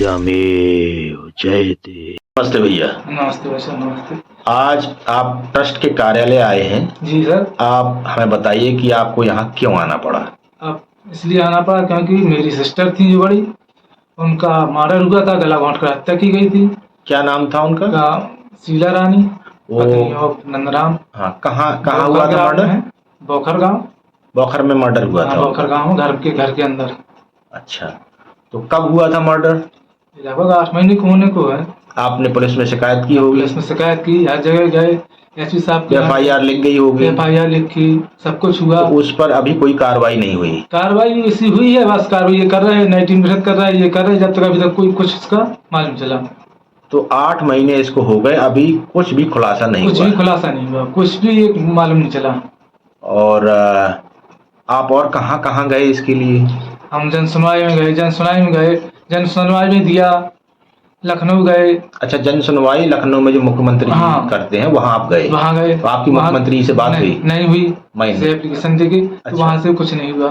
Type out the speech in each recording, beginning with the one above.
सत्यमेव जयते। नमस्ते भैया। नमस्ते भैया, नमस्ते। आज आप ट्रस्ट के कार्यालय आए हैं। जी सर। आप हमें बताइए कि आपको यहाँ क्यों आना पड़ा। अब इसलिए आना पड़ा क्योंकि मेरी सिस्टर थी जो बड़ी, उनका मर्डर हुआ था, गला घोंट कर हत्या की गई थी। क्या नाम था उनका? शीला रानी, वो पत्नी ऑफ नंदराम। हाँ, कहाँ हुआ था मर्डर? बोखर गांव। बोखर में मर्डर हुआ था बोखर उनका? गांव, घर के अंदर। अच्छा, तो कब हुआ था मर्डर? लगभग 8 महीने को होने को है। आपने पुलिस में शिकायत की होगी? पुलिस में शिकायत की, हर जगह गए, एसपी साहब के FIR लिख गई होगी? FIR लिखी, सब कुछ हुआ। तो उस पर अभी कोई कार्रवाई नहीं हुई? कार्रवाई इसी हुई है, बस कार्रवाई ये कर रहे हैं, 19% कर रहा है, ये कर रहे हैं, जब तक अभी तक कोई कुछ इसका मालूम चला। तो 8 महीने इसको हो गए, अभी कुछ भी खुलासा नहीं हुआ? कुछ भी खुलासा नहीं हुआ, कुछ भी एक मालूम नहीं चला। और आप और कहाँ कहाँ गए इसके लिए? हम जन सुनवाई में गए, जन सुनवाई में दिया, लखनऊ गए। अच्छा, जन सुनवाई लखनऊ में जो मुख्यमंत्री करते हैं वहाँ आप गए? वहाँ गए। तो आपकी मुख्यमंत्री से बात हुई? नहीं हुई, से एप्लीकेशन देके। तो वहाँ से कुछ नहीं हुआ।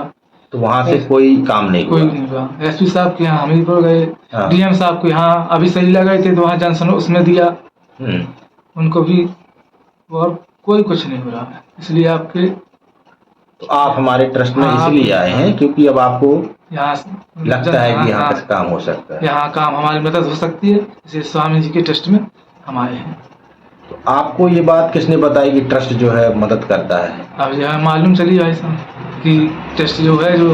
तो वहाँ से कोई काम नहीं हुआ? कोई नहीं हुआ। एसपी साहब के यहाँ हमीरपुर गए, DM साहब के यहाँ अभी सही लगाए थे, तो वहाँ जन सुनो उसमें दिया, उनको भी, और कोई कुछ नहीं हो रहा है। इसलिए आपके, तो आप हमारे ट्रस्ट में इसलिए आए हैं क्योंकि अब आपको यहाँ लगता है कि यहाँ कैसे काम हो सकता है, यहाँ काम हमारी मदद हो सकती है, इसलिए स्वामी जी के ट्रस्ट में हम आए हैं। तो आपको ये बात किसने बताई कि ट्रस्ट जो है मदद करता है? अब यह मालूम चली भाई साहब कि ट्रस्ट जो है, जो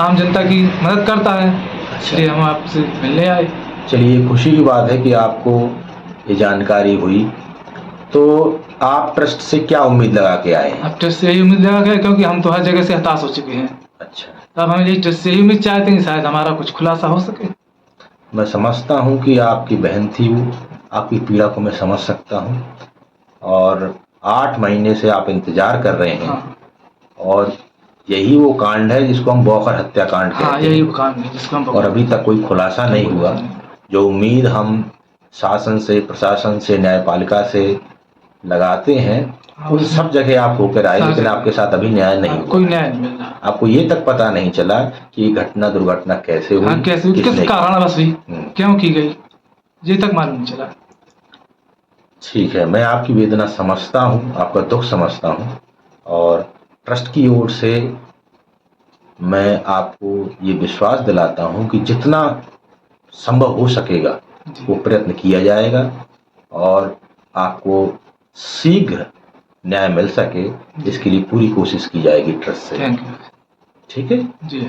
आम जनता की मदद करता है, इसलिए हम आपसे मिलने आए। चलिए, खुशी की बात है कि आपको ये जानकारी हुई। तो आप ट्रस्ट से क्या उम्मीद लगा के आए? अब ट्रस्ट से यही उम्मीद लगा के, क्योंकि हम तो हर जगह से हताश हो चुके हैं। अच्छा, तब हम यही ट्रस्ट से यही उम्मीद चाहते हैं कि शायद हमारा कुछ खुलासा हो सके। मैं समझता हूँ कि आपकी बहन थी वो, आपकी पीड़ा को मैं समझ सकता हूँ, और 8 महीने से आप इंतजार कर रहे हैं। और यही वो कांड है जिसको हम बोखर हत्याकांड कहते हैं। यही वो कांड है जिसको हम, और अभी तक कोई खुलासा नहीं हुआ। जो उम्मीद हम शासन से, प्रशासन से, न्यायपालिका से लगाते हैं, उन सब जगह आप होकर आए, लेकिन आपके साथ अभी न्याय नहीं हुआ। कोई न्याय नहीं मिल रहा। आपको ये तक पता नहीं चला कि ये घटना, दुर्घटना कैसे हुई, किस कारण बस हुई, क्यों की गई, ये तक मालूम नहीं चला। ठीक है, मैं आपकी वेदना समझता हूँ, आपका दुख समझता हूँ, और ट्रस्ट की ओर से मैं आपको ये विश्वास दिलाता हूँ कि जितना संभव हो सकेगा वो प्रयत्न किया जाएगा, और आपको शीघ्र न्याय मिल सके इसके लिए पूरी कोशिश की जाएगी ट्रस्ट से। Thank you. ठीक है जी।